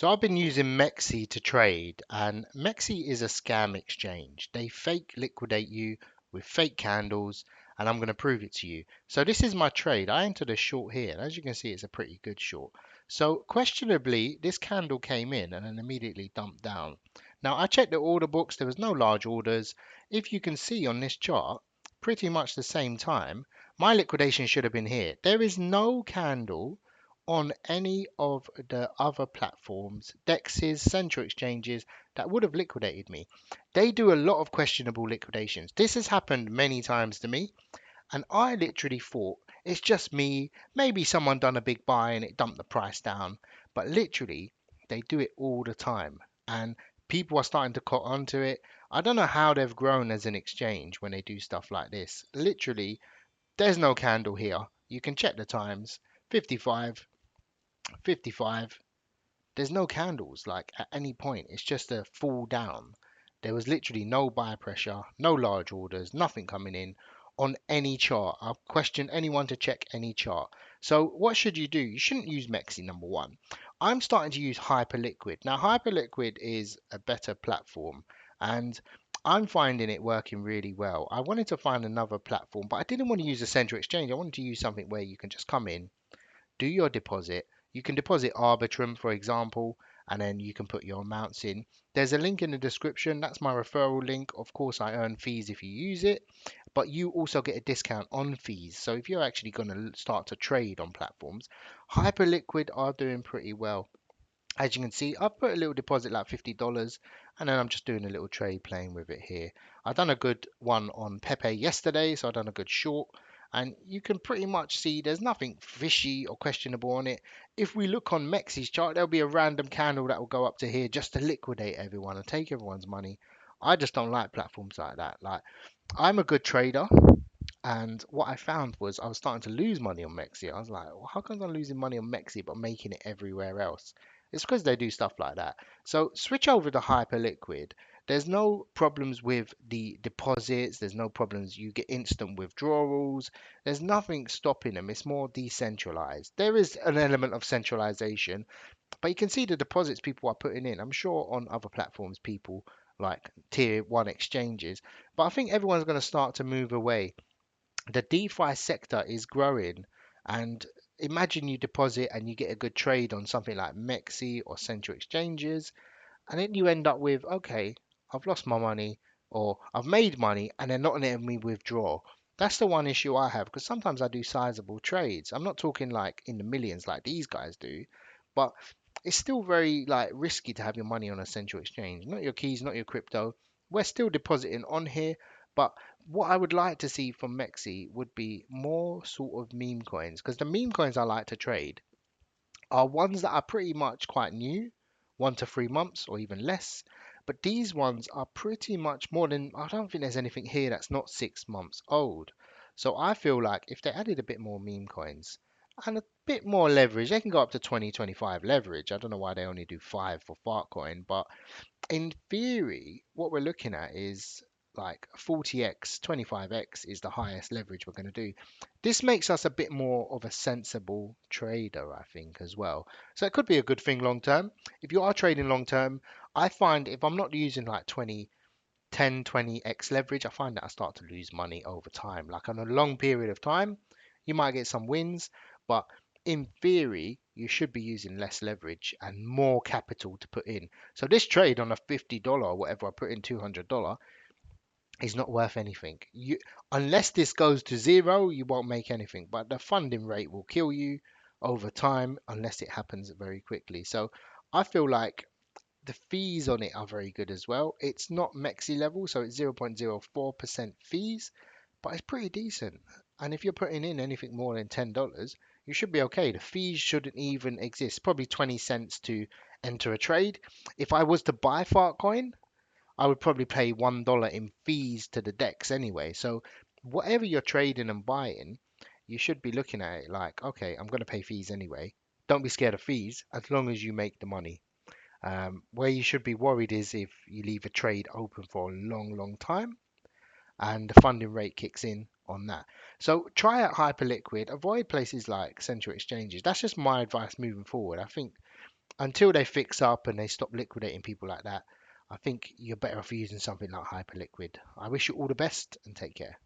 So I've been using MEXC to trade, and MEXC is a scam exchange. They fake liquidate you with fake candles, and I'm going to prove it to you. So this is my trade. I entered a short here, and as you can see, it's a pretty good short. So questionably, this candle came in and then immediately dumped down. Now I checked the order books. There was no large orders. If you can see on this chart, pretty much the same time, my liquidation should have been here. There is no candle on any of the other platforms, DEXs, central exchanges that would have liquidated me. They do a lot of questionable liquidations. This has happened many times to me, and I literally thought it's just me. Maybe someone done a big buy and it dumped the price down, but literally they do it all the time, and people are starting to caught onto it. I don't know how they've grown as an exchange when they do stuff like this. Literally, there's no candle here. You can check the times. 55, 55. There's no candles like at any point. It's just a fall down. There was literally no buy pressure, no large orders, nothing coming in on any chart. I'll question anyone to check any chart. So what should you do? You shouldn't use MEXC number one. I'm starting to use HyperLiquid. Now HyperLiquid is a better platform and I'm finding it working really well. I wanted to find another platform, but I didn't want to use a central exchange. I wanted to use something where you can just come in, do your deposit. You can deposit Arbitrum, for example, and then you can put your amounts in. There's a link in the description. That's my referral link. Of course, I earn fees if you use it, but you also get a discount on fees. So if you're actually going to start to trade on platforms, Hyperliquid are doing pretty well. As you can see, I've put a little deposit like $50 and then I'm just doing a little trade playing with it here. I've done a good one on Pepe yesterday, so I've done a good short. And you can pretty much see there's nothing fishy or questionable on it. If we look on Mexi's chart, there'll be a random candle that will go up to here just to liquidate everyone and take everyone's money. I just don't like platforms like that. Like, I'm a good trader, and what I found was I was starting to lose money on Mexi. I was like, well, how come I'm losing money on Mexi but making it everywhere else? It's because they do stuff like that. So switch over to Hyperliquid. There's no problems with the deposits. There's no problems. You get instant withdrawals. There's nothing stopping them. It's more decentralized. There is an element of centralization, but you can see the deposits people are putting in. I'm sure on other platforms, people like tier one exchanges, but I think everyone's going to start to move away. The DeFi sector is growing, and imagine you deposit and you get a good trade on something like MEXC or central exchanges, and then you end up with, okay, I've lost my money or I've made money and they're not letting me withdraw. That's the one issue I have because sometimes I do sizable trades. I'm not talking like in the millions like these guys do, but it's still very like risky to have your money on a central exchange. Not your keys, not your crypto. We're still depositing on here, but what I would like to see from Mexi would be more sort of meme coins because the meme coins I like to trade are ones that are pretty much quite new, 1 to 3 months or even less. But these ones are pretty much more than, I don't think there's anything here that's not 6 months old. So I feel like if they added a bit more meme coins and a bit more leverage, they can go up to 20, 25 leverage. I don't know why they only do 5 for Fartcoin, but in theory, what we're looking at is like 40x, 25x is the highest leverage we're going to do. This makes us a bit more of a sensible trader, I think, as well. So it could be a good thing long term. If you are trading long term, I find if I'm not using like 20, 10, 20x leverage, I find that I start to lose money over time. Like on a long period of time, you might get some wins, but in theory, you should be using less leverage and more capital to put in. So this trade on a $50 or whatever I put in $200 is not worth anything. Unless this goes to zero, you won't make anything. But the funding rate will kill you over time unless it happens very quickly. So I feel like the fees on it are very good as well. It's not Mexi level, so it's 0.04% fees, but it's pretty decent. And if you're putting in anything more than $10, you should be okay. The fees shouldn't even exist. Probably 20 cents to enter a trade. If I was to buy Fartcoin, I would probably pay $1 in fees to the DEX anyway. So whatever you're trading and buying, you should be looking at it like, okay, I'm going to pay fees anyway. Don't be scared of fees as long as you make the money. Where you should be worried is if you leave a trade open for a long, long time and the funding rate kicks in on that. So try out Hyperliquid. Avoid places like central exchanges. That's just my advice moving forward. I think until they fix up and they stop liquidating people like that, I think you're better off using something like HyperLiquid. I wish you all the best and take care.